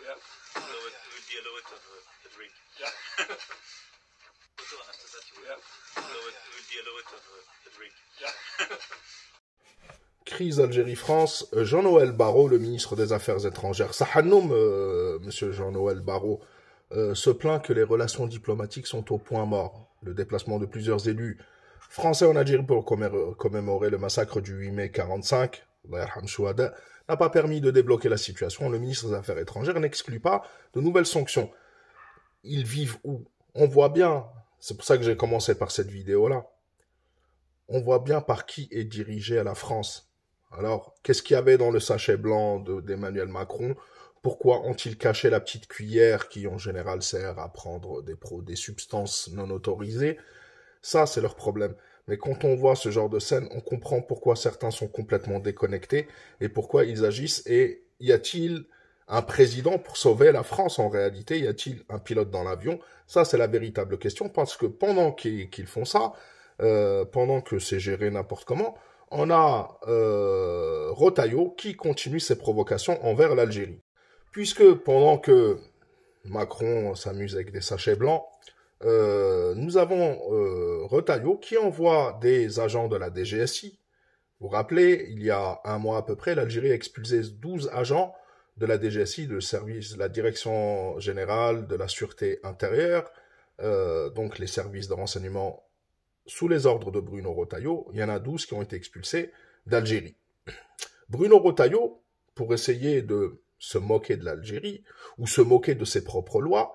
Yeah. Would be a lower to a drink. Yeah. Yeah. Would be a lower to a drink. Yeah. Crise Algérie-France, Jean-Noël Barrot, le ministre des Affaires étrangères, Sahanoum, monsieur Jean-Noël Barrot, se plaint que les relations diplomatiques sont au point mort. Le déplacement de plusieurs élus français en Algérie pour commémorer le massacre du 8 mai 45, n'a pas permis de débloquer la situation. Le ministre des Affaires étrangères n'exclut pas de nouvelles sanctions. Ils vivent où? On voit bien, c'est pour ça que j'ai commencé par cette vidéo-là, on voit bien par qui est dirigée la France. Alors, qu'est-ce qu'il y avait dans le sachet blanc d'Emmanuel Macron? Pourquoi ont-ils caché la petite cuillère qui, en général, sert à prendre des substances non autorisées? Ça, c'est leur problème. Mais quand on voit ce genre de scène, on comprend pourquoi certains sont complètement déconnectés et pourquoi ils agissent. Et y a-t-il un président pour sauver la France en réalité? Y a-t-il un pilote dans l'avion? Ça, c'est la véritable question, parce que pendant qu'ils font ça, pendant que c'est géré n'importe comment, on a Retailleau qui continue ses provocations envers l'Algérie. Puisque pendant que Macron s'amuse avec des sachets blancs, nous avons Retailleau qui envoie des agents de la DGSI. Vous vous rappelez, il y a un mois à peu près, l'Algérie a expulsé 12 agents de la DGSI, de la Direction Générale de la Sûreté Intérieure, donc les services de renseignement sous les ordres de Bruno Retailleau. Il y en a 12 qui ont été expulsés d'Algérie. Bruno Retailleau, pour essayer de se moquer de l'Algérie, ou se moquer de ses propres lois,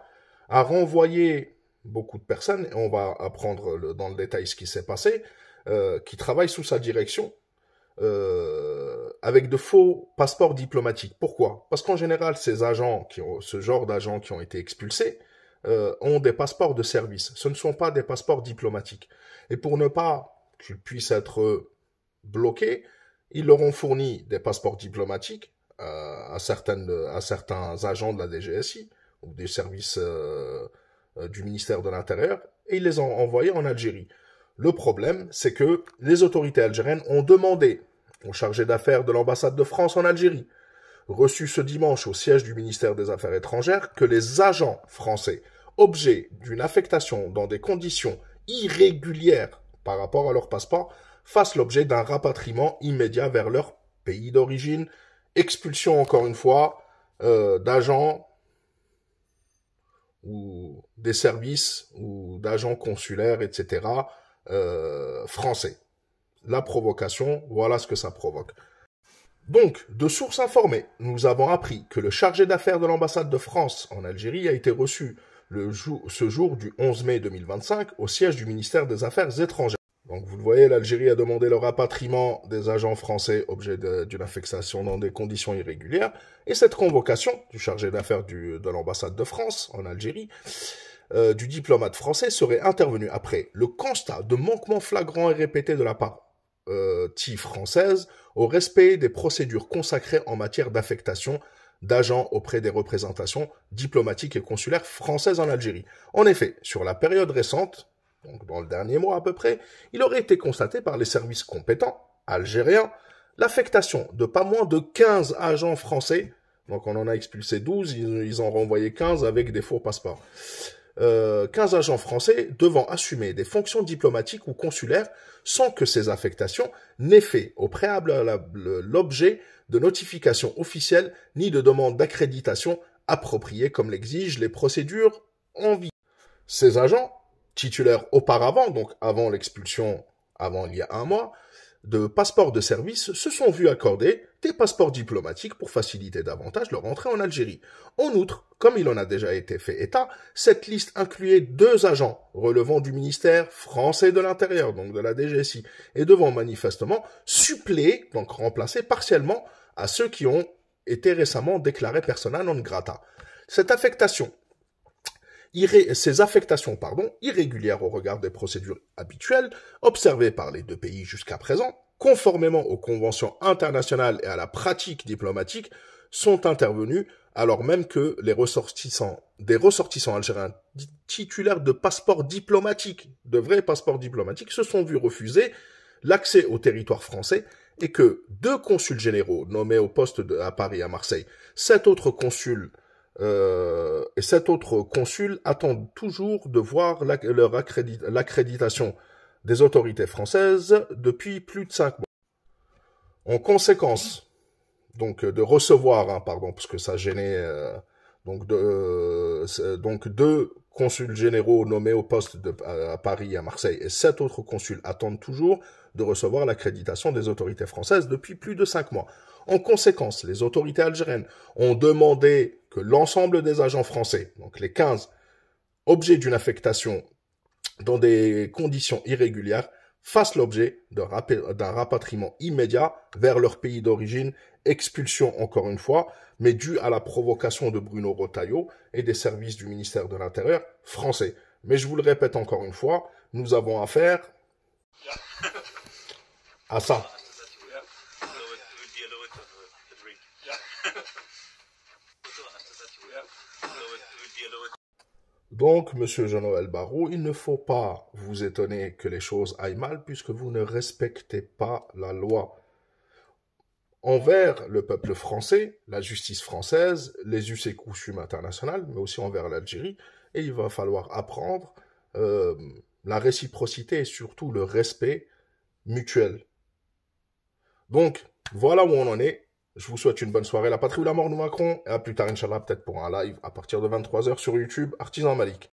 a renvoyé beaucoup de personnes, et on va apprendre dans le détail ce qui s'est passé, qui travaillent sous sa direction, avec de faux passeports diplomatiques. Pourquoi? Parce qu'en général, ce genre d'agents qui ont été expulsés, ont des passeports de service. Ce ne sont pas des passeports diplomatiques. Et pour ne pas qu'ils puissent être bloqués, ils leur ont fourni des passeports diplomatiques à certains agents de la DGSI ou des services du ministère de l'Intérieur, et ils les ont envoyés en Algérie. Le problème, c'est que les autorités algériennes ont demandé au chargé d'affaires de l'ambassade de France en Algérie, reçu ce dimanche au siège du ministère des Affaires étrangères, que les agents français, objets d'une affectation dans des conditions irrégulières par rapport à leur passeport, fassent l'objet d'un rapatriement immédiat vers leur pays d'origine, expulsion encore une fois d'agents ou des services ou d'agents consulaires, etc., français. La provocation, voilà ce que ça provoque. Donc, de sources informées, nous avons appris que le chargé d'affaires de l'ambassade de France en Algérie a été reçu ce jour du 11 mai 2025 au siège du ministère des Affaires étrangères. Donc, vous le voyez, l'Algérie a demandé le rapatriement des agents français objets d'une affectation dans des conditions irrégulières. Et cette convocation du chargé d'affaires de l'ambassade de France en Algérie, du diplomate français, serait intervenue après le constat de manquements flagrants et répétés de la part française au respect des procédures consacrées en matière d'affectation d'agents auprès des représentations diplomatiques et consulaires françaises en Algérie. En effet, sur la période récente, donc dans le dernier mois à peu près, il aurait été constaté par les services compétents algériens l'affectation de pas moins de 15 agents français, donc on en a expulsé 12, ils en ont renvoyé 15 avec des faux passeports. 15 agents français devant assumer des fonctions diplomatiques ou consulaires sans que ces affectations n'aient fait au préalable l'objet de notifications officielles ni de demandes d'accréditation appropriées comme l'exigent les procédures en vigueur. Ces agents, titulaires auparavant, donc avant l'expulsion, avant il y a un mois, de passeports de service, se sont vus accorder des passeports diplomatiques pour faciliter davantage leur entrée en Algérie. En outre, comme il en a déjà été fait état, cette liste incluait 2 agents relevant du ministère français de l'Intérieur, donc de la DGSI, et devant manifestement suppléer, donc remplacer partiellement à ceux qui ont été récemment déclarés persona non grata. Ces affectations irrégulières au regard des procédures habituelles observées par les 2 pays jusqu'à présent, conformément aux conventions internationales et à la pratique diplomatique, sont intervenues alors même que des ressortissants algériens titulaires de passeports diplomatiques, de vrais passeports diplomatiques, se sont vus refuser l'accès au territoire français et que 2 consuls généraux nommés au poste à Paris et à Marseille, 7 autres consuls Et 7 autres consuls attendent toujours de voir l'accréditation des autorités françaises depuis plus de 5 mois. En conséquence, donc de recevoir, parce que ça gênait, donc 2 consuls généraux nommés au poste à Paris et à Marseille et 7 autres consuls attendent toujours de recevoir l'accréditation des autorités françaises depuis plus de 5 mois. En conséquence, les autorités algériennes ont demandé que l'ensemble des agents français, donc les 15, objets d'une affectation dans des conditions irrégulières, fassent l'objet d'un rapatriement immédiat vers leur pays d'origine, expulsion encore une fois, mais due à la provocation de Bruno Retailleau et des services du ministère de l'Intérieur français. Mais je vous le répète encore une fois, nous avons affaire à ça. Donc, Monsieur Jean-Noël Barrot, il ne faut pas vous étonner que les choses aillent mal puisque vous ne respectez pas la loi. Envers le peuple français, la justice française, les us et coutumes internationales, mais aussi envers l'Algérie, et il va falloir apprendre la réciprocité et surtout le respect mutuel. Donc, voilà où on en est. Je vous souhaite une bonne soirée. La patrie ou la mort, nous Macron. Et à plus tard, Inch'Allah, peut-être pour un live à partir de 23h sur YouTube, Artisan Malik.